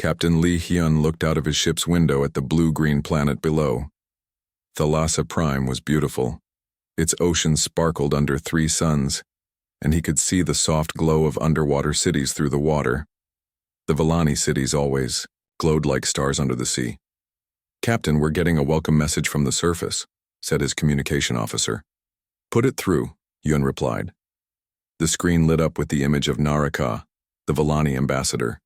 Captain Lee Hyun looked out of his ship's window at the blue-green planet below. Thalassa Prime was beautiful. Its ocean sparkled under 3 suns, and he could see the soft glow of underwater cities through the water. The Villani cities always glowed like stars under the sea. "Captain, we're getting a welcome message from the surface," said his communication officer. "Put it through," Hyun replied. The screen lit up with the image of Naraka, the Villani ambassador.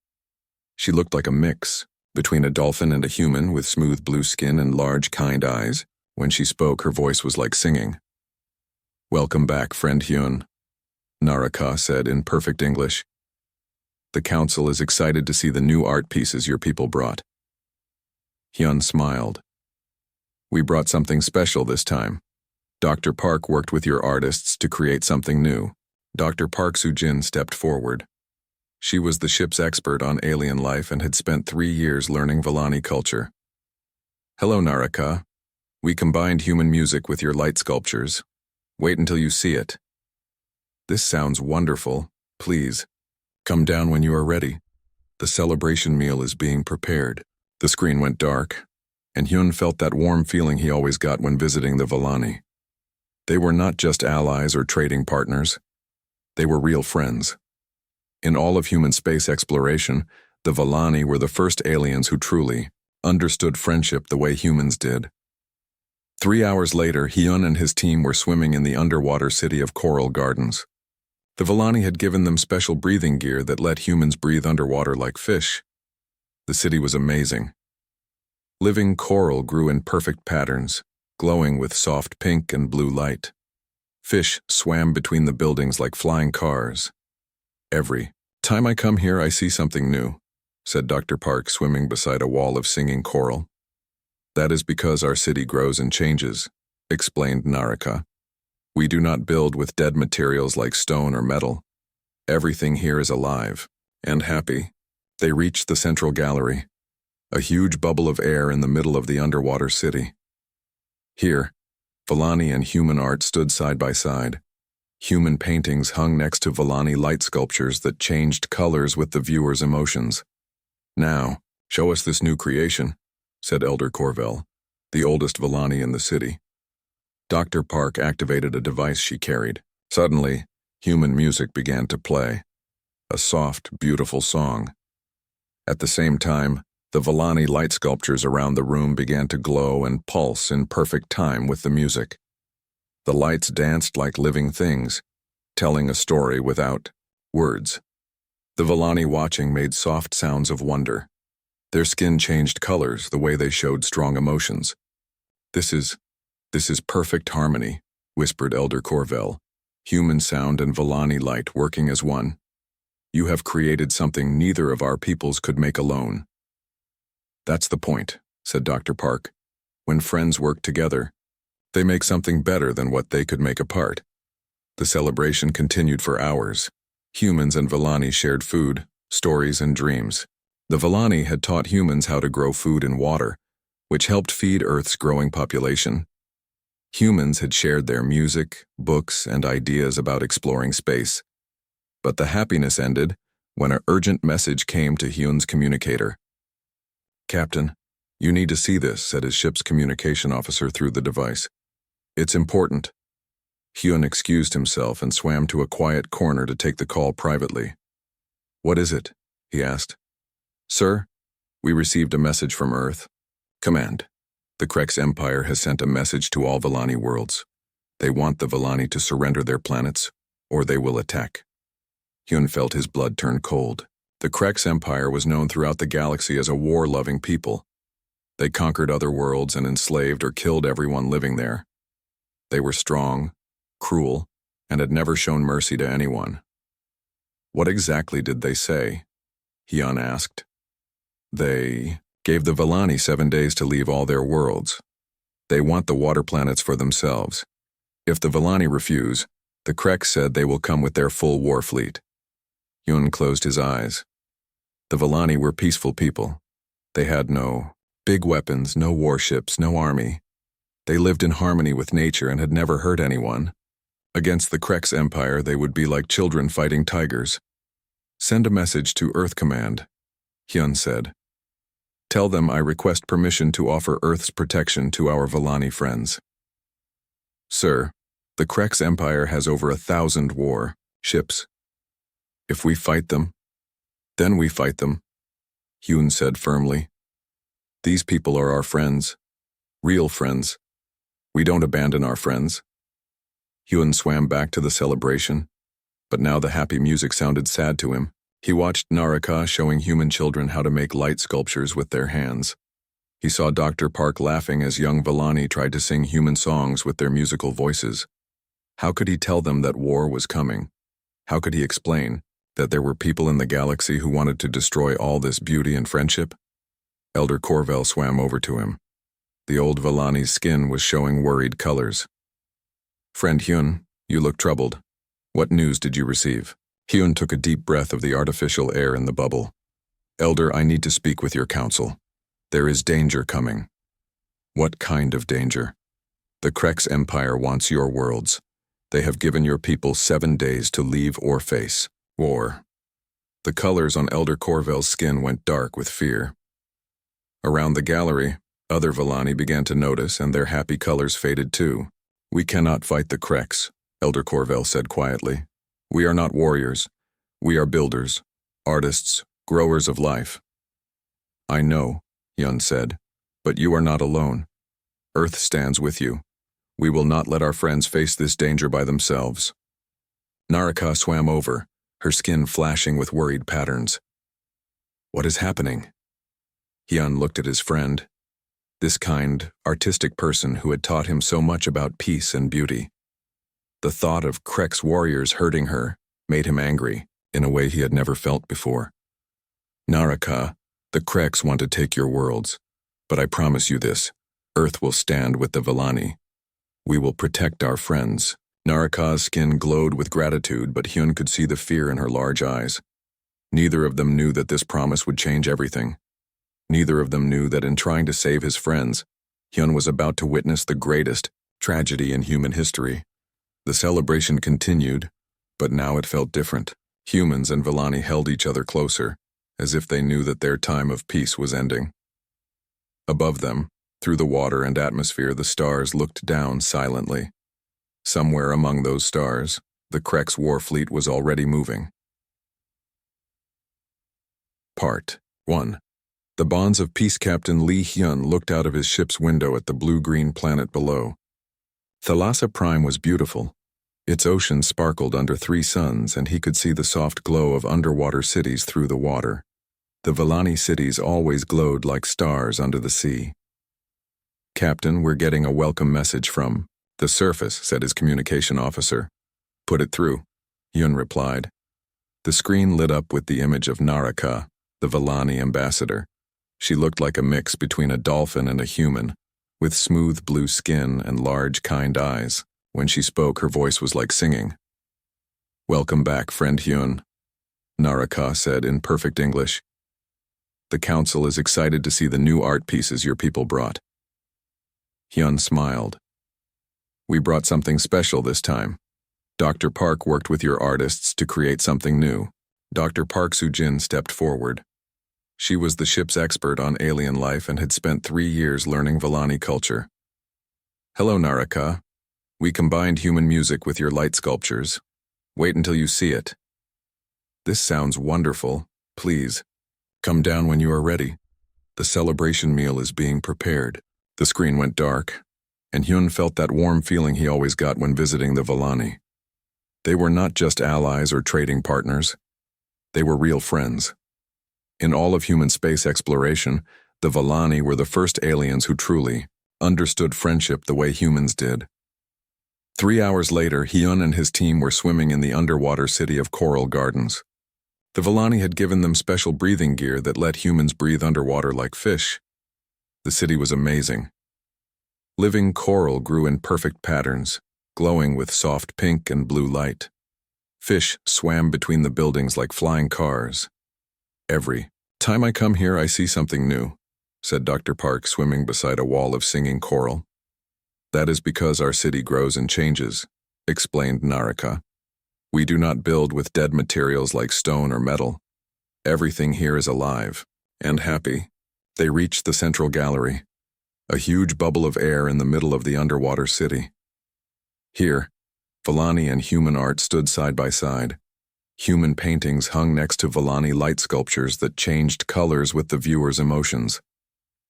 She looked like a mix between a dolphin and a human with smooth blue skin and large, kind eyes. When she spoke, her voice was like singing. "Welcome back, friend Hyun," Naraka said in perfect English. "The council is excited to see the new art pieces your people brought." Hyun smiled. "We brought something special this time. Dr. Park worked with your artists to create something new." Dr. Park Soo-jin stepped forward. She was the ship's expert on alien life and had spent 3 years learning Villani culture. "Hello, Naraka. We combined human music with your light sculptures. Wait until you see it." "This sounds wonderful. Please, come down when you are ready. The celebration meal is being prepared." The screen went dark, and Hyun felt that warm feeling he always got when visiting the Villani. They were not just allies or trading partners. They were real friends. In all of human space exploration, the Villani were the first aliens who truly understood friendship the way humans did. 3 hours later, Hyun and his team were swimming in the underwater city of Coral Gardens. The Villani had given them special breathing gear that let humans breathe underwater like fish. The city was amazing. Living coral grew in perfect patterns, glowing with soft pink and blue light. Fish swam between the buildings like flying cars. "Every time I come here, I see something new," said Dr. Park, swimming beside a wall of singing coral. "That is because our city grows and changes," explained Naraka. "We do not build with dead materials like stone or metal. Everything here is alive and happy." They reached the central gallery, a huge bubble of air in the middle of the underwater city. Here, Villani and human art stood side by side. Human paintings hung next to Villani light sculptures that changed colors with the viewer's emotions. "Now, show us this new creation," said Elder Corvell, the oldest Villani in the city. Dr. Park activated a device she carried. Suddenly, human music began to play. A soft, beautiful song. At the same time, the Villani light sculptures around the room began to glow and pulse in perfect time with the music. The lights danced like living things, telling a story without words. The Villani watching made soft sounds of wonder. Their skin changed colors the way they showed strong emotions. This is perfect harmony," whispered Elder Corvell, "human sound and Villani light working as one. You have created something neither of our peoples could make alone." "That's the point," said Dr. Park. "When friends work together, they make something better than what they could make apart." The celebration continued for hours. Humans and Villani shared food, stories, and dreams. The Villani had taught humans how to grow food in water, which helped feed Earth's growing population. Humans had shared their music, books, and ideas about exploring space. But the happiness ended when an urgent message came to Hyun's communicator. "Captain, you need to see this," said his ship's communication officer through the device. "It's important." Hyun excused himself and swam to a quiet corner to take the call privately. "What is it?" he asked. "Sir, we received a message from Earth. Command. The Krex Empire has sent a message to all Villani worlds. They want the Villani to surrender their planets, or they will attack." Hyun felt his blood turn cold. The Krex Empire was known throughout the galaxy as a war-loving people. They conquered other worlds and enslaved or killed everyone living there. They were strong, cruel, and had never shown mercy to anyone. "What exactly did they say?" Hyun asked. "They gave the Villani 7 days to leave all their worlds. They want the water planets for themselves. If the Villani refuse, the Krex said they will come with their full war fleet." Hyun closed his eyes. The Villani were peaceful people. They had no big weapons, no warships, no army. They lived in harmony with nature and had never hurt anyone. Against the Krex Empire, they would be like children fighting tigers. "Send a message to Earth Command," Hyun said. Tell them I request permission to offer Earth's protection to our Villani friends. Sir, the Krex Empire has over 1,000 war ships. If we fight them, then we fight them, Hyun said firmly. These people are our friends, real friends. We don't abandon our friends. Hyun swam back to the celebration, but now the happy music sounded sad to him. He watched Naraka showing human children how to make light sculptures with their hands. He saw Dr. Park laughing as young Villani tried to sing human songs with their musical voices. How could he tell them that war was coming? How could he explain that there were people in the galaxy who wanted to destroy all this beauty and friendship? Elder Corvel swam over to him. The old Villani's skin was showing worried colors. Friend Hyun, you look troubled. What news did you receive? Hyun took a deep breath of the artificial air in the bubble. Elder, I need to speak with your council. There is danger coming. What kind of danger? The Krex Empire wants your worlds. They have given your people 7 days to leave or face war. The colors on Elder Corvel's skin went dark with fear. Around the gallery, other Villani began to notice, and their happy colors faded too. We cannot fight the Krex, Elder Corvel said quietly. We are not warriors. We are builders, artists, growers of life. I know, Hyun said, but you are not alone. Earth stands with you. We will not let our friends face this danger by themselves. Naraka swam over, her skin flashing with worried patterns. What is happening? Hyun looked at his friend, this kind, artistic person who had taught him so much about peace and beauty. The thought of Krex warriors hurting her made him angry in a way he had never felt before. Naraka, the Krex want to take your worlds, but I promise you this, Earth will stand with the Villani. We will protect our friends. Naraka's skin glowed with gratitude, but Hyun could see the fear in her large eyes. Neither of them knew that this promise would change everything. Neither of them knew that in trying to save his friends, Hyun was about to witness the greatest tragedy in human history. The celebration continued, but now it felt different. Humans and Villani held each other closer, as if they knew that their time of peace was ending. Above them, through the water and atmosphere, the stars looked down silently. Somewhere among those stars, the Krex war fleet was already moving. Part 1. The Bonds of Peace Captain Lee Hyun looked out of his ship's window at the blue-green planet below. Thalassa Prime was beautiful. Its ocean sparkled under 3 suns, and he could see the soft glow of underwater cities through the water. The Villani cities always glowed like stars under the sea. Captain, we're getting a welcome message from the surface, said his communication officer. Put it through, Hyun replied. The screen lit up with the image of Naraka, the Villani ambassador. She looked like a mix between a dolphin and a human, with smooth blue skin and large, kind eyes. When she spoke, her voice was like singing. Welcome back, friend Hyun, Naraka said in perfect English. The council is excited to see the new art pieces your people brought. Hyun smiled. We brought something special this time. Dr. Park worked with your artists to create something new. Dr. Park Soo-jin stepped forward. She was the ship's expert on alien life and had spent 3 years learning Villani culture. Hello, Naraka. We combined human music with your light sculptures. Wait until you see it. This sounds wonderful. Please, come down when you are ready. The celebration meal is being prepared. The screen went dark, and Hyun felt that warm feeling he always got when visiting the Villani. They were not just allies or trading partners. They were real friends. In all of human space exploration, the Villani were the first aliens who truly understood friendship the way humans did. 3 hours later, Hyun and his team were swimming in the underwater city of Coral Gardens. The Villani had given them special breathing gear that let humans breathe underwater like fish. The city was amazing. Living coral grew in perfect patterns, glowing with soft pink and blue light. Fish swam between the buildings like flying cars. Every time I come here, I see something new, said Dr. Park, swimming beside a wall of singing coral. That is because our city grows and changes, explained Naraka. We do not build with dead materials like stone or metal. Everything here is alive and happy. They reached the central gallery, a huge bubble of air in the middle of the underwater city. Here, Villani and human art stood side by side. Human paintings hung next to Villani light sculptures that changed colors with the viewer's emotions.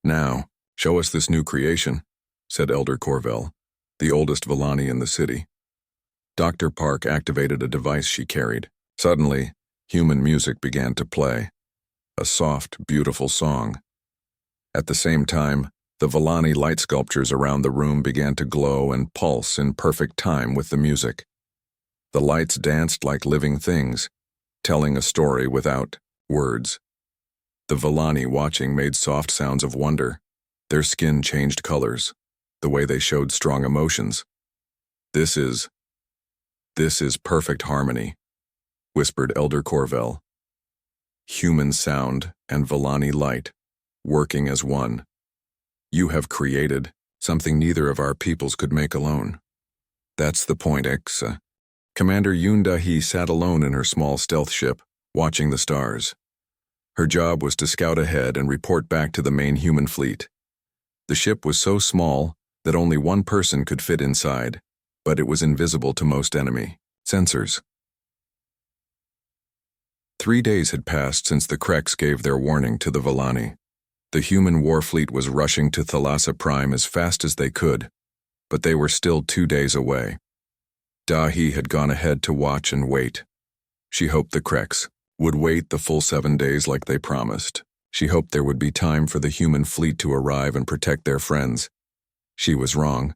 "Now, show us this new creation," said Elder Corvell, the oldest Villani in the city. Dr. Park activated a device she carried. Suddenly, human music began to play. A soft, beautiful song. At the same time, the Villani light sculptures around the room began to glow and pulse in perfect time with the music. The lights danced like living things, telling a story without words. The Villani watching made soft sounds of wonder. Their skin changed colors, the way they showed strong emotions. This is perfect harmony," whispered Elder Corvell. "Human sound and Villani light, working as one. You have created something neither of our peoples could make alone. That's the point, Exa." Commander Yoon-Dahi sat alone in her small stealth ship, watching the stars. Her job was to scout ahead and report back to the main human fleet. The ship was so small that only one person could fit inside, but it was invisible to most enemy sensors. 3 days had passed since the Kreks gave their warning to the Villani. The human war fleet was rushing to Thalassa Prime as fast as they could, but they were still 2 days away. Dahi had gone ahead to watch and wait. She hoped the Kreks would wait the full 7 days like they promised. She hoped there would be time for the human fleet to arrive and protect their friends. She was wrong.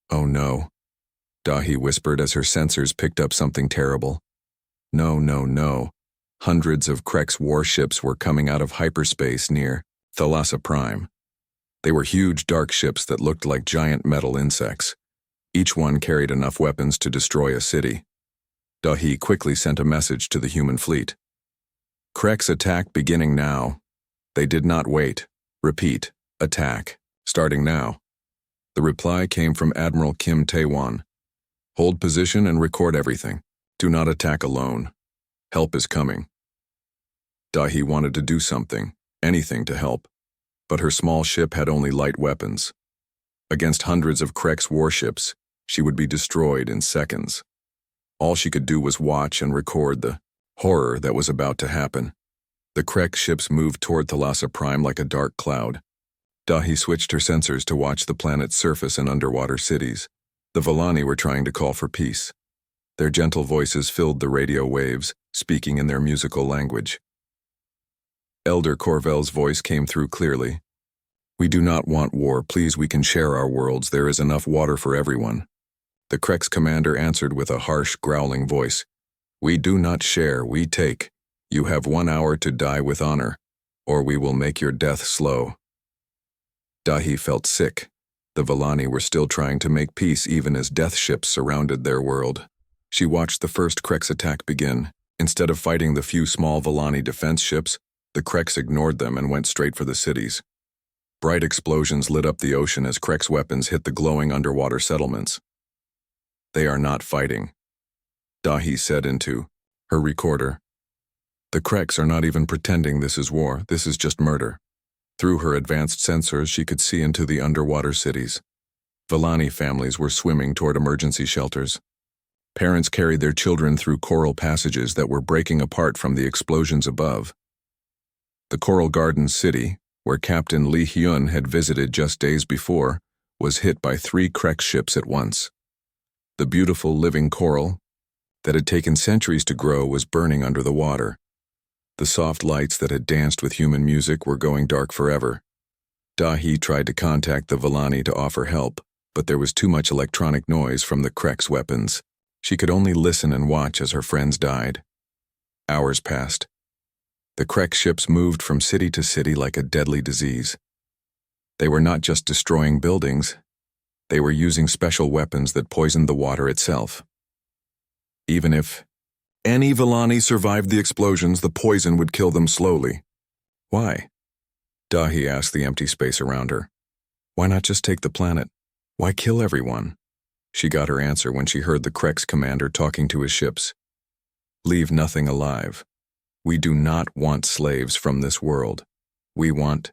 "Oh no," Dahi whispered as her sensors picked up something terrible. No, no, no. Hundreds of Kreks warships were coming out of hyperspace near Thalassa Prime. They were huge dark ships that looked like giant metal insects. Each one carried enough weapons to destroy a city. Dahi quickly sent a message to the human fleet. "Kreks attack beginning now." They did not wait. "Repeat, attack, starting now." The reply came from Admiral Kim Taewon. "Hold position and record everything. Do not attack alone. Help is coming." Dahi wanted to do something, anything to help, but her small ship had only light weapons. Against hundreds of Kreks warships, she would be destroyed in seconds. All she could do was watch and record the horror that was about to happen. The Krek ships moved toward Thalassa Prime like a dark cloud. Dahi switched her sensors to watch the planet's surface and underwater cities. The Villani were trying to call for peace. Their gentle voices filled the radio waves, speaking in their musical language. Elder Corvell's voice came through clearly. "We do not want war. Please, we can share our worlds. There is enough water for everyone." The Kreks commander answered with a harsh, growling voice. "We do not share, we take. You have 1 hour to die with honor, or we will make your death slow." Dahi felt sick. The Villani were still trying to make peace even as death ships surrounded their world. She watched the first Kreks attack begin. Instead of fighting the few small Villani defense ships, the Kreks ignored them and went straight for the cities. Bright explosions lit up the ocean as Kreks weapons hit the glowing underwater settlements. "They are not fighting," Dahi said into her recorder. "The Kreks are not even pretending this is war. This is just murder." Through her advanced sensors, she could see into the underwater cities. Villani families were swimming toward emergency shelters. Parents carried their children through coral passages that were breaking apart from the explosions above. The Coral Gardens city, where Captain Lee Hyun had visited just days before, was hit by 3 Krek ships at once. The beautiful living coral that had taken centuries to grow was burning under the water. The soft lights that had danced with human music were going dark forever. Dahi tried to contact the Villani to offer help, but there was too much electronic noise from the Kreks' weapons. She could only listen and watch as her friends died. Hours passed. The Krek ships moved from city to city like a deadly disease. They were not just destroying buildings, they were using special weapons that poisoned the water itself. Even if any Villani survived the explosions, the poison would kill them slowly. Why? Dahi asked the empty space around her. Why not just take the planet? Why kill everyone? She got her answer when she heard the Kreks commander talking to his ships. Leave nothing alive. We do not want slaves from this world. We want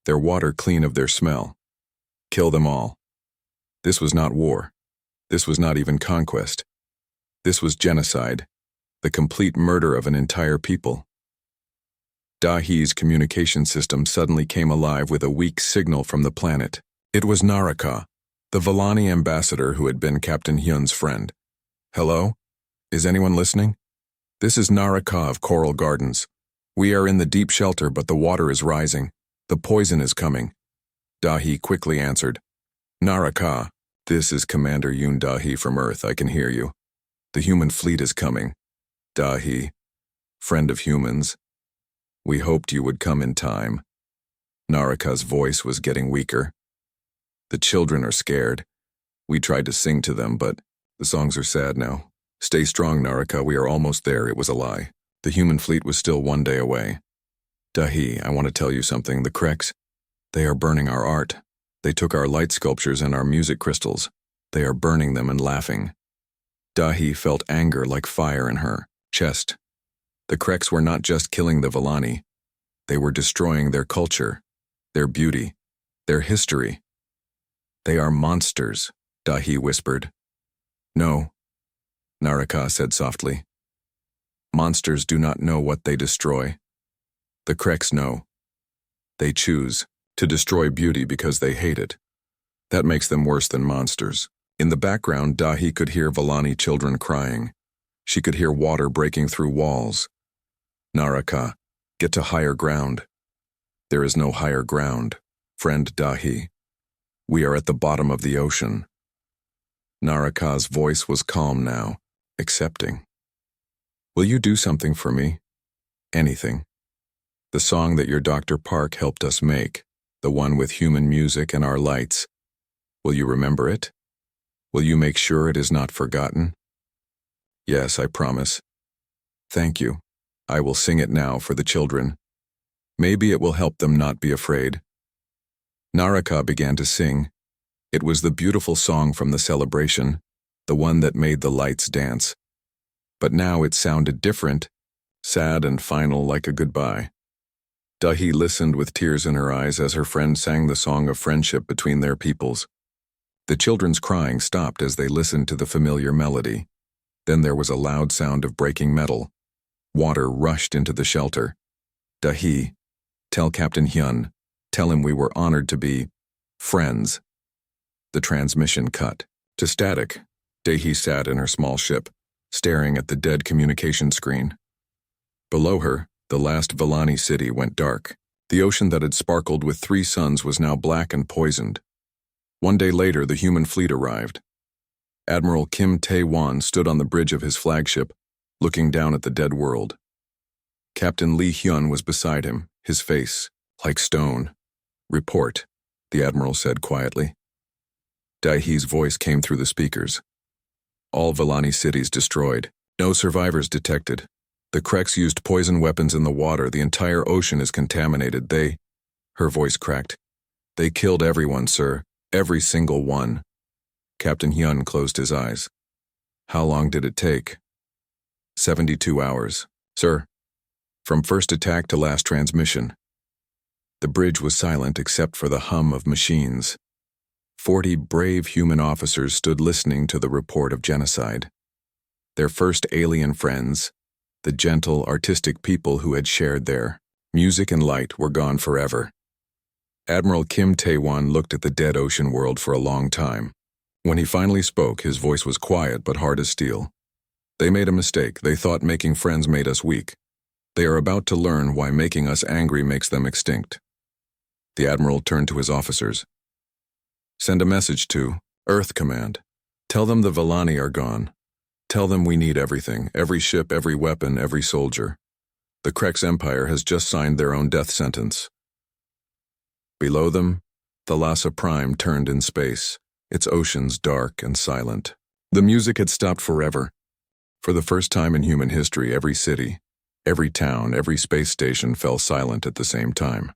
their water clean of their smell. Kill them all. This was not war. This was not even conquest. This was genocide, the complete murder of an entire people. Dahi's communication system suddenly came alive with a weak signal from the planet. It was Naraka, the Villani ambassador who had been Captain Hyun's friend. Hello? Is anyone listening? This is Naraka of Coral Gardens. We are in the deep shelter, but the water is rising. The poison is coming. Dahi quickly answered. Naraka, this is Commander Yoon Dahi from Earth. I can hear you. The human fleet is coming. Dahi, friend of humans. We hoped you would come in time. Naraka's voice was getting weaker. The children are scared. We tried to sing to them, but the songs are sad now. Stay strong, Naraka. We are almost there. It was a lie. The human fleet was still 1 day away. Dahi, I want to tell you something. The Kreks, they are burning our art. They took our light sculptures and our music crystals. They are burning them and laughing. Dahi felt anger like fire in her chest. The Kreks were not just killing the Villani. They were destroying their culture, their beauty, their history. They are monsters, Dahi whispered. No, Naraka said softly. Monsters do not know what they destroy. The Kreks know. They choose to destroy beauty because they hate it. That makes them worse than monsters. In the background, Dahi could hear Villani children crying. She could hear water breaking through walls. Naraka, get to higher ground. There is no higher ground, friend Dahi. We are at the bottom of the ocean. Naraka's voice was calm now, accepting. Will you do something for me? Anything. The song that your Dr. Park helped us make, the one with human music and our lights. Will you remember it? Will you make sure it is not forgotten? Yes, I promise. Thank you. I will sing it now for the children. Maybe it will help them not be afraid. Naraka began to sing. It was the beautiful song from the celebration, the one that made the lights dance. But now it sounded different, sad and final like a goodbye. Dahi listened with tears in her eyes as her friend sang the song of friendship between their peoples. The children's crying stopped as they listened to the familiar melody. Then there was a loud sound of breaking metal. Water rushed into the shelter. Dahi, tell Captain Hyun, tell him we were honored to be friends. The transmission cut to static. Dahi sat in her small ship, staring at the dead communication screen. Below her, the last Villani city went dark. The ocean that had sparkled with 3 suns was now black and poisoned. 1 day later, the human fleet arrived. Admiral Kim Tae-won stood on the bridge of his flagship, looking down at the dead world. Captain Lee Hyun was beside him, his face like stone. Report, the admiral said quietly. Dahi's voice came through the speakers. All Villani cities destroyed. No survivors detected. The Kreks used poison weapons in the water. The entire ocean is contaminated. Her voice cracked. They killed everyone, sir. Every single one. Captain Hyun closed his eyes. How long did it take? 72 hours, sir. From first attack to last transmission. The bridge was silent except for the hum of machines. 40 brave human officers stood listening to the report of genocide. Their first alien friends, the gentle, artistic people who had shared their music and light, were gone forever. Admiral Kim Tae-won looked at the dead ocean world for a long time. When he finally spoke, his voice was quiet but hard as steel. They made a mistake. They thought making friends made us weak. They are about to learn why making us angry makes them extinct. The admiral turned to his officers. Send a message to Earth Command. Tell them the Villani are gone. Tell them we need everything, every ship, every weapon, every soldier. The Kreks Empire has just signed their own death sentence. Below them, Thalassa Prime turned in space, its oceans dark and silent. The music had stopped forever. For the first time in human history, every city, every town, every space station fell silent at the same time.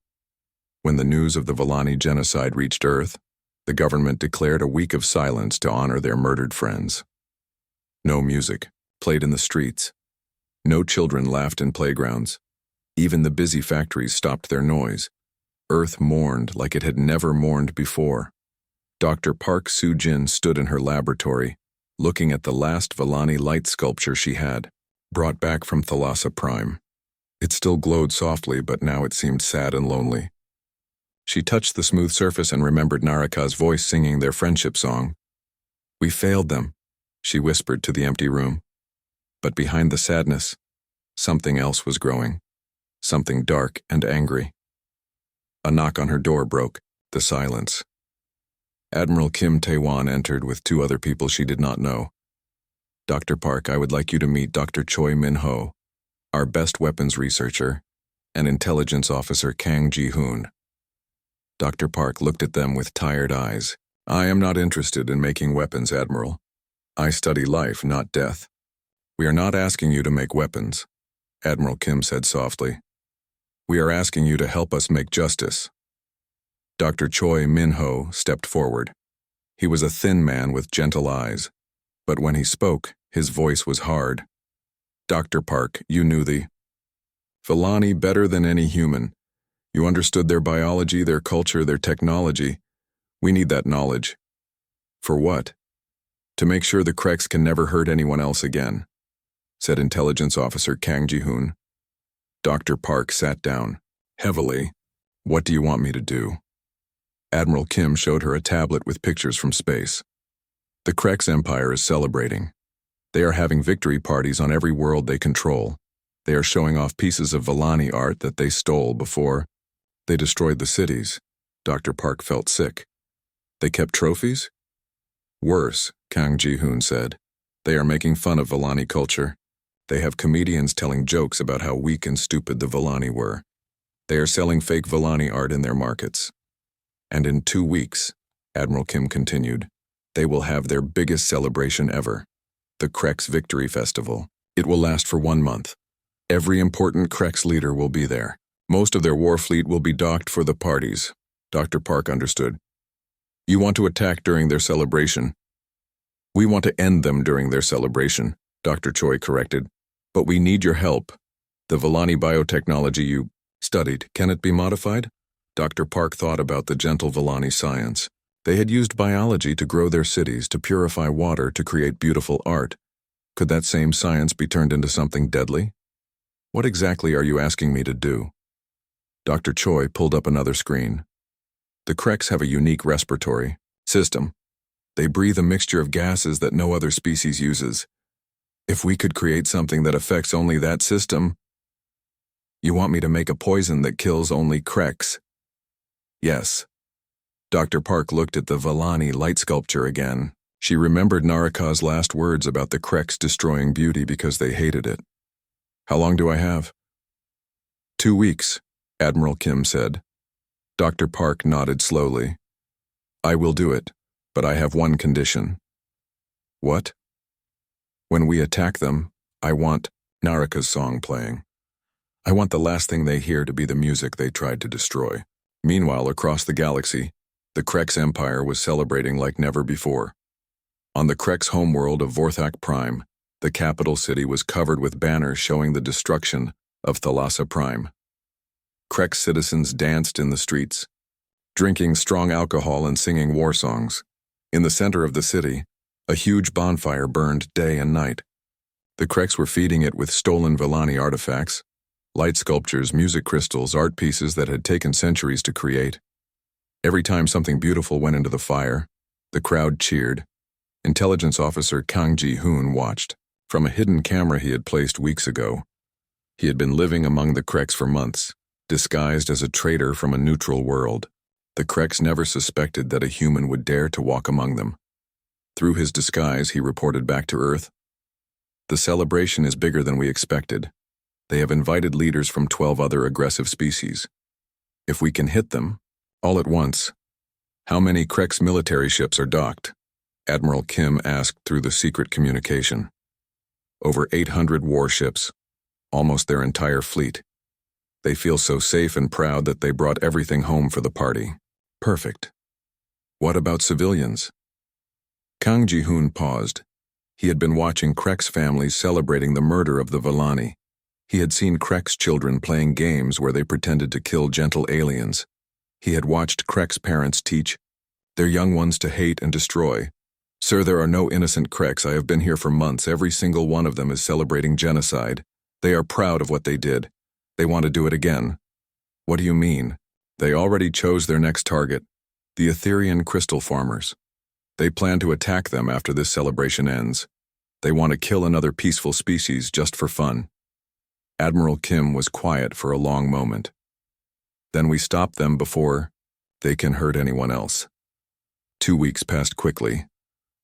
When the news of the Villani genocide reached Earth, the government declared a week of silence to honor their murdered friends. No music played in the streets. No children laughed in playgrounds. Even the busy factories stopped their noise. Earth mourned like it had never mourned before. Dr. Park Soo-jin stood in her laboratory, looking at the last Vellani light sculpture she had, brought back from Thalassa Prime. It still glowed softly, but now it seemed sad and lonely. She touched the smooth surface and remembered Naraka's voice singing their friendship song. "We failed them," she whispered to the empty room. But behind the sadness, something else was growing, something dark and angry. A knock on her door broke the silence. Admiral Kim Tae-won entered with 2 other people she did not know. "Dr. Park, I would like you to meet Dr. Choi Min-ho, our best weapons researcher, and intelligence officer Kang Ji-hoon." Dr. Park looked at them with tired eyes. "I am not interested in making weapons, Admiral. I study life, not death. We are not asking you to make weapons," Admiral Kim said softly. "We are asking you to help us make justice." Dr. Choi Min-ho stepped forward. He was a thin man with gentle eyes, but when he spoke, his voice was hard. "Dr. Park, you knew the Vellani better than any human. You understood their biology, their culture, their technology. We need that knowledge." "For what?" "To make sure the Kreks can never hurt anyone else again," said Intelligence Officer Kang Ji-hoon. Dr. Park sat down, heavily. "What do you want me to do?" Admiral Kim showed her a tablet with pictures from space. "The Kreks Empire is celebrating. They are having victory parties on every world they control. They are showing off pieces of Vellani art that they stole before they destroyed the cities." Dr. Park felt sick. "They kept trophies?" "Worse," Kang Ji-hoon said. "They are making fun of Vellani culture. They have comedians telling jokes about how weak and stupid the Vellani were. They are selling fake Vellani art in their markets. And in 2 weeks," Admiral Kim continued, "they will have their biggest celebration ever, the Kreks Victory Festival. It will last for 1 month. Every important Kreks leader will be there. Most of their war fleet will be docked for the parties." Dr. Park understood. "You want to attack during their celebration?" "We want to end them during their celebration," Dr. Choi corrected. "But we need your help. The Vellani biotechnology you studied, can it be modified?" Dr. Park thought about the gentle Vellani science. They had used biology to grow their cities, to purify water, to create beautiful art. Could that same science be turned into something deadly? "What exactly are you asking me to do?" Dr. Choi pulled up another screen. "The Kreks have a unique respiratory system. They breathe a mixture of gases that no other species uses. If we could create something that affects only that system..." "You want me to make a poison that kills only Kreks?" "Yes." Dr. Park looked at the Vellani light sculpture again. She remembered Naraka's last words about the Kreks destroying beauty because they hated it. "How long do I have?" 2 weeks, Admiral Kim said. Dr. Park nodded slowly. "I will do it, but I have one condition." "What?" "When we attack them, I want Naraka's song playing. I want the last thing they hear to be the music they tried to destroy." Meanwhile, across the galaxy, the Kreks Empire was celebrating like never before. On the Kreks homeworld of Vorthak Prime, the capital city was covered with banners showing the destruction of Thalassa Prime. Kreks citizens danced in the streets, drinking strong alcohol and singing war songs. In the center of the city, a huge bonfire burned day and night. The Kreks were feeding it with stolen Vellani artifacts, light sculptures, music crystals, art pieces that had taken centuries to create. Every time something beautiful went into the fire, the crowd cheered. Intelligence Officer Kang Ji-hoon watched from a hidden camera he had placed weeks ago. He had been living among the Kreks for months, disguised as a traitor from a neutral world. The Kreks never suspected that a human would dare to walk among them. Through his disguise, he reported back to Earth. "The celebration is bigger than we expected. They have invited leaders from 12 other aggressive species. If we can hit them, all at once." "How many Kreks military ships are docked?" Admiral Kim asked through the secret communication. "Over 800 warships, almost their entire fleet. They feel so safe and proud that they brought everything home for the party." "Perfect. What about civilians?" Kang Ji-hoon paused. He had been watching Kreks families celebrating the murder of the Vellani. He had seen Kreks children playing games where they pretended to kill gentle aliens. He had watched Krek's parents teach their young ones to hate and destroy. Sir, there are no innocent Kreks. I have been here for months. Every single one of them is celebrating genocide. They are proud of what they did. They want to do it again. What do you mean? They already chose their next target, the Etherian crystal farmers. They plan to attack them after this celebration ends. They want to kill another peaceful species just for fun. Admiral Kim was quiet for a long moment. Then we stop them before they can hurt anyone else. 2 weeks passed quickly.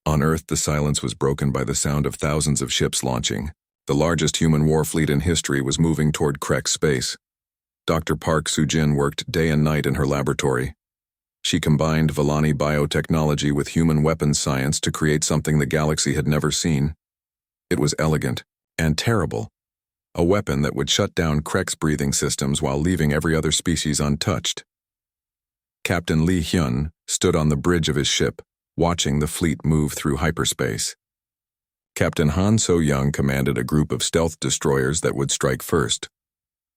On Earth, the silence was broken by the sound of thousands of ships launching. The largest human war fleet in history was moving toward Krek space. Dr. Park Soo-jin worked day and night in her laboratory. She combined Vellani biotechnology with human weapons science to create something the galaxy had never seen. It was elegant and terrible. A weapon that would shut down Krek's breathing systems while leaving every other species untouched. Captain Lee Hyun stood on the bridge of his ship, watching the fleet move through hyperspace. Captain Han So-young commanded a group of stealth destroyers that would strike first.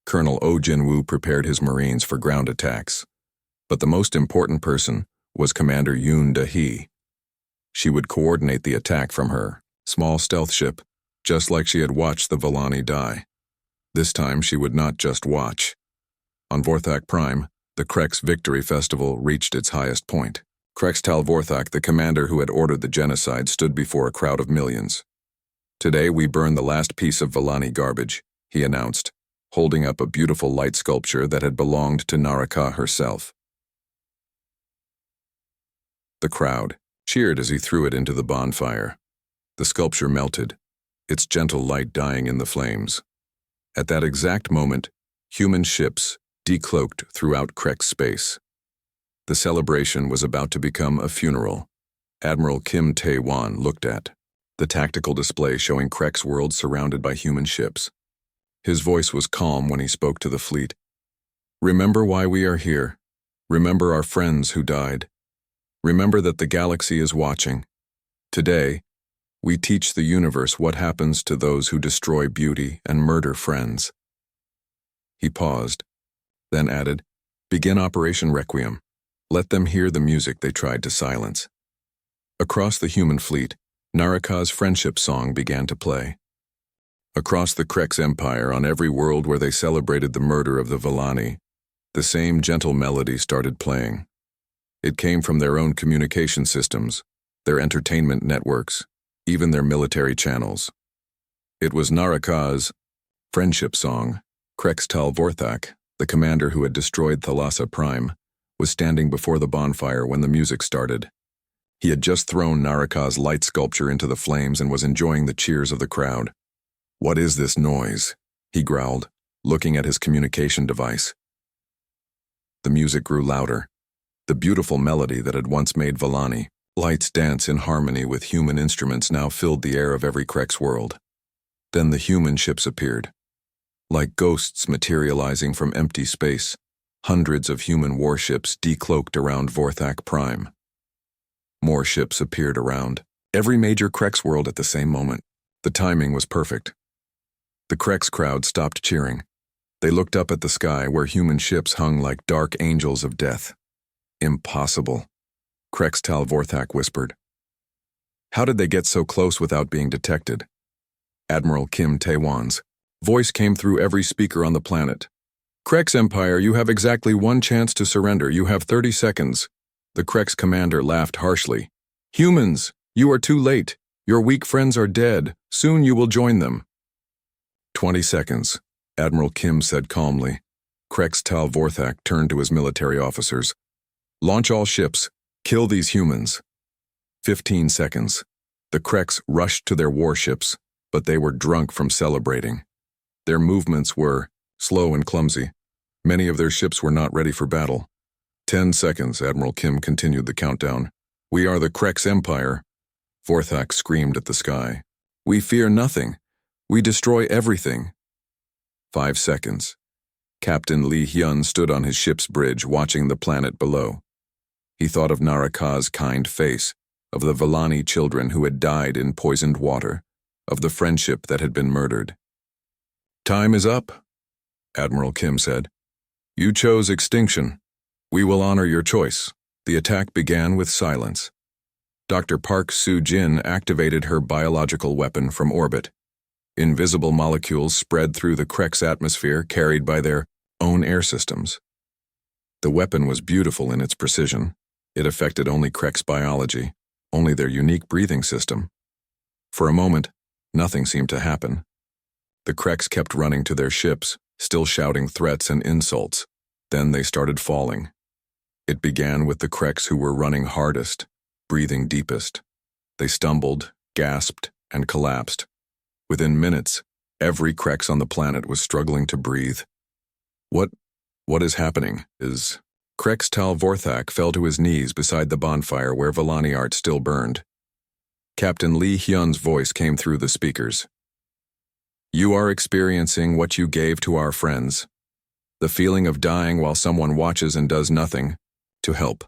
Colonel Oh Jin-woo prepared his Marines for ground attacks. But the most important person was Commander Yoon Da-hee. She would coordinate the attack from her small stealth ship, just like she had watched the Vellani die. This time she would not just watch. On Vorthak Prime, the Krek's Victory Festival reached its highest point. Krex Tal Vorthak, the commander who had ordered the genocide, stood before a crowd of millions. Today we burn the last piece of Vellani garbage, he announced, holding up a beautiful light sculpture that had belonged to Naraka herself. The crowd cheered as he threw it into the bonfire. The sculpture melted, its gentle light dying in the flames. At that exact moment, human ships decloaked throughout Krek's space. The celebration was about to become a funeral. Admiral Kim Tae-won looked at the tactical display showing Krek's world surrounded by human ships. His voice was calm when he spoke to the fleet. Remember why we are here. Remember our friends who died. Remember that the galaxy is watching. Today, we teach the universe what happens to those who destroy beauty and murder friends. He paused, then added, Begin Operation Requiem. Let them hear the music they tried to silence. Across the human fleet, Naraka's friendship song began to play. Across the Krek's empire, on every world where they celebrated the murder of the Vellani, the same gentle melody started playing. It came from their own communication systems, their entertainment networks, even their military channels. It was Naraka's friendship song. Krex Tal Vorthak, the commander who had destroyed Thalassa Prime, was standing before the bonfire when the music started. He had just thrown Naraka's light sculpture into the flames and was enjoying the cheers of the crowd. What is this noise? He growled, looking at his communication device. The music grew louder. The beautiful melody that had once made Vellani lights dance in harmony with human instruments now filled the air of every Krek's world. Then the human ships appeared. Like ghosts materializing from empty space, hundreds of human warships decloaked around Vorthak Prime. More ships appeared around every major Krek's world at the same moment. The timing was perfect. The Krek's crowd stopped cheering. They looked up at the sky where human ships hung like dark angels of death. Impossible, Krex Tal Vorthak whispered. How did they get so close without being detected? Admiral Kim Tae-won's voice came through every speaker on the planet. Krek's Empire, you have exactly one chance to surrender. You have 30 seconds. The Krek's commander laughed harshly. Humans, you are too late. Your weak friends are dead. Soon you will join them. 20 seconds, Admiral Kim said calmly. Krex Tal Vorthak turned to his military officers. Launch all ships. Kill these humans. 15 seconds. The Kreks rushed to their warships, but they were drunk from celebrating. Their movements were slow and clumsy. Many of their ships were not ready for battle. 10 seconds, Admiral Kim continued the countdown. We are the Krek's Empire. Vorthak screamed at the sky. We fear nothing. We destroy everything. 5 seconds. Captain Lee Hyun stood on his ship's bridge watching the planet below. He thought of Naraka's kind face, of the Vellani children who had died in poisoned water, of the friendship that had been murdered. Time is up, Admiral Kim said. You chose extinction. We will honor your choice. The attack began with silence. Dr. Park Soo-jin activated her biological weapon from orbit. Invisible molecules spread through the Krek's atmosphere carried by their own air systems. The weapon was beautiful in its precision. It affected only Krek's biology, only their unique breathing system. For a moment, nothing seemed to happen. The Kreks kept running to their ships, still shouting threats and insults. Then they started falling. It began with the Kreks who were running hardest, breathing deepest. They stumbled, gasped, and collapsed. Within minutes, every Kreks on the planet was struggling to breathe. What is happening? Kreks Tal Vorthak fell to his knees beside the bonfire where Vellani art still burned. Captain Lee Hyun's voice came through the speakers. You are experiencing what you gave to our friends. The feeling of dying while someone watches and does nothing to help.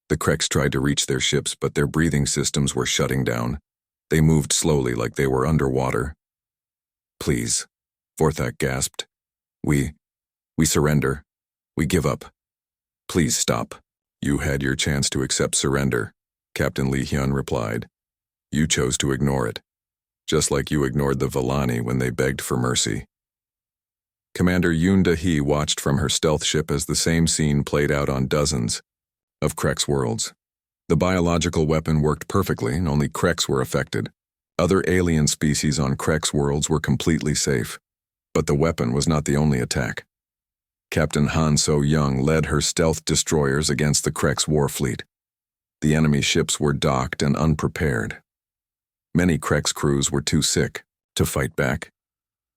The Kreks tried to reach their ships, but their breathing systems were shutting down. They moved slowly like they were underwater. Please, Vorthak gasped. We surrender. We give up. Please stop. You had your chance to accept surrender, Captain Lee Hyun replied. You chose to ignore it, just like you ignored the Vellani when they begged for mercy. Commander Yoon Da-hee watched from her stealth ship as the same scene played out on dozens of Krek's worlds. The biological weapon worked perfectly, and only Kreks were affected. Other alien species on Krek's worlds were completely safe. But the weapon was not the only attack. Captain Han So-young led her stealth destroyers against the Krek's war fleet. The enemy ships were docked and unprepared. Many Krek's crews were too sick to fight back.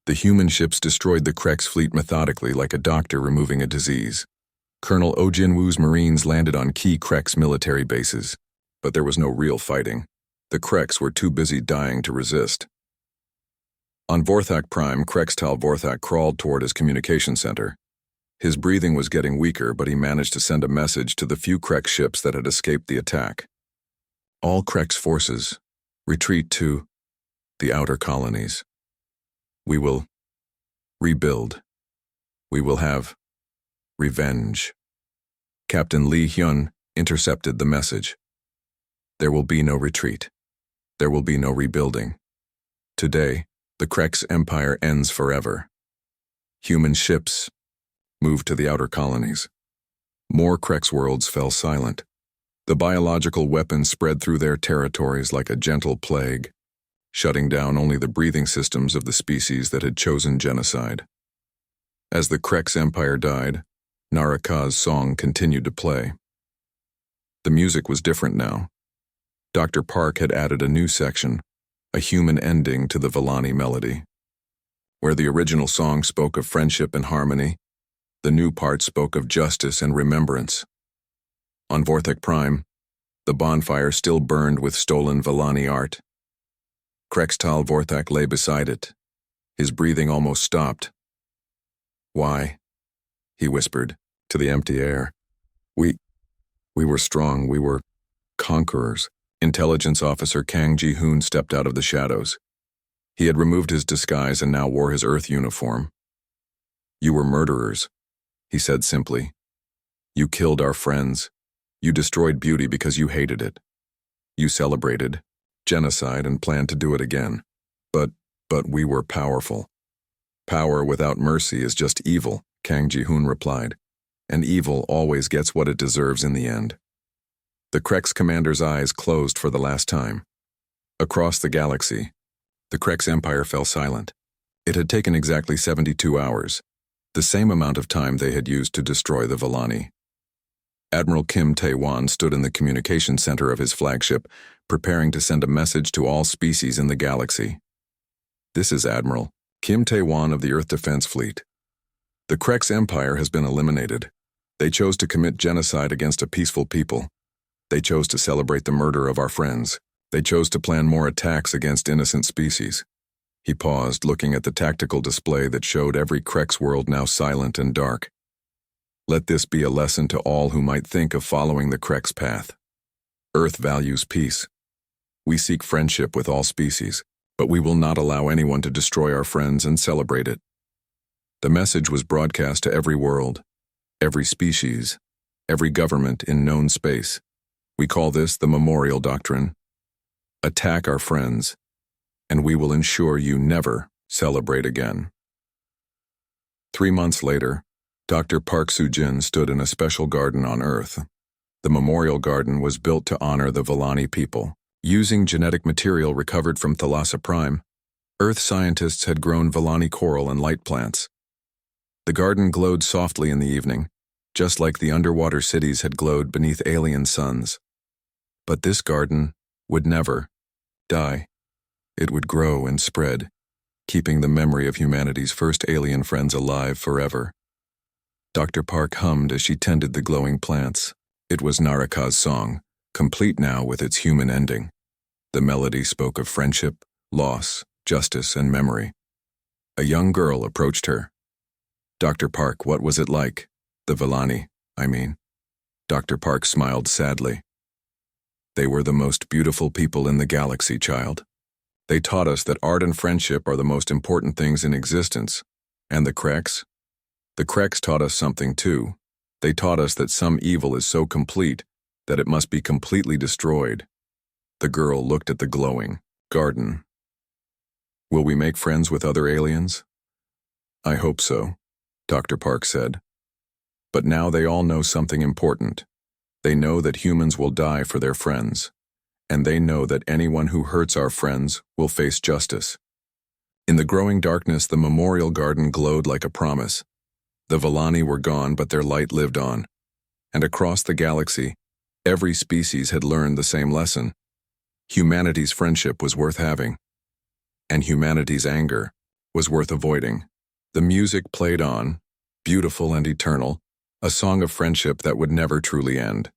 The human ships destroyed the Krek's fleet methodically like a doctor removing a disease. Colonel Oh Jin-woo's Marines landed on key Krek's military bases, but there was no real fighting. The Kreks were too busy dying to resist. On Vorthak Prime, Kreks Tal Vorthak crawled toward his communication center. His breathing was getting weaker, but he managed to send a message to the few Krek ships that had escaped the attack. All Krek's forces, retreat to the outer colonies. We will rebuild. We will have revenge. Captain Lee Hyun intercepted the message. There will be no retreat. There will be no rebuilding. Today, the Krek's empire ends forever. Human ships moved to the outer colonies. More Krek's worlds fell silent. The biological weapon spread through their territories like a gentle plague, shutting down only the breathing systems of the species that had chosen genocide. As the Krek's empire died, Naraka's song continued to play. The music was different now. Dr. Park had added a new section, a human ending to the Vellani melody. Where the original song spoke of friendship and harmony, the new part spoke of justice and remembrance. On Vorthak Prime, the bonfire still burned with stolen Vellani art. Kreks Tal Vorthak lay beside it. His breathing almost stopped. Why? He whispered to the empty air. We were strong, we were conquerors. Intelligence officer Kang Ji-hoon stepped out of the shadows. He had removed his disguise and now wore his Earth uniform. You were murderers, he said simply. You killed our friends. You destroyed beauty because you hated it. You celebrated genocide and planned to do it again. But we were powerful. Power without mercy is just evil, Kang Ji-hoon replied. And evil always gets what it deserves in the end. The Krek's commander's eyes closed for the last time. Across the galaxy, the Krek's empire fell silent. It had taken exactly 72 hours, the same amount of time they had used to destroy the Vellani. Admiral Kim Tae-wan stood in the communication center of his flagship, preparing to send a message to all species in the galaxy. This is Admiral Kim Tae-wan of the Earth Defense Fleet. The Krek's empire has been eliminated. They chose to commit genocide against a peaceful people. They chose to celebrate the murder of our friends. They chose to plan more attacks against innocent species. He paused, looking at the tactical display that showed every Krek's world now silent and dark. Let this be a lesson to all who might think of following the Krek's path. Earth values peace. We seek friendship with all species, but we will not allow anyone to destroy our friends and celebrate it. The message was broadcast to every world, every species, every government in known space. We call this the Memorial Doctrine. Attack our friends, and we will ensure you never celebrate again. 3 months later, Dr. Park Soo-jin stood in a special garden on Earth. The memorial garden was built to honor the Villani people. Using genetic material recovered from Thalassa Prime, Earth scientists had grown Villani coral and light plants. The garden glowed softly in the evening, just like the underwater cities had glowed beneath alien suns. But this garden would never die. It would grow and spread, keeping the memory of humanity's first alien friends alive forever. Dr. Park hummed as she tended the glowing plants. It was Naraka's song, complete now with its human ending. The melody spoke of friendship, loss, justice, and memory. A young girl approached her. "Dr. Park, what was it like? The Villani, I mean." Dr. Park smiled sadly. "They were the most beautiful people in the galaxy, child. They taught us that art and friendship are the most important things in existence. And the Kreks? The Kreks taught us something too. They taught us that some evil is so complete that it must be completely destroyed." The girl looked at the glowing garden. "Will we make friends with other aliens?" "I hope so," Dr. Park said. "But now they all know something important. They know that humans will die for their friends, and they know that anyone who hurts our friends will face justice." In the growing darkness, the memorial garden glowed like a promise. The Villani were gone, but their light lived on. And across the galaxy, every species had learned the same lesson. Humanity's friendship was worth having, and humanity's anger was worth avoiding. The music played on, beautiful and eternal, a song of friendship that would never truly end.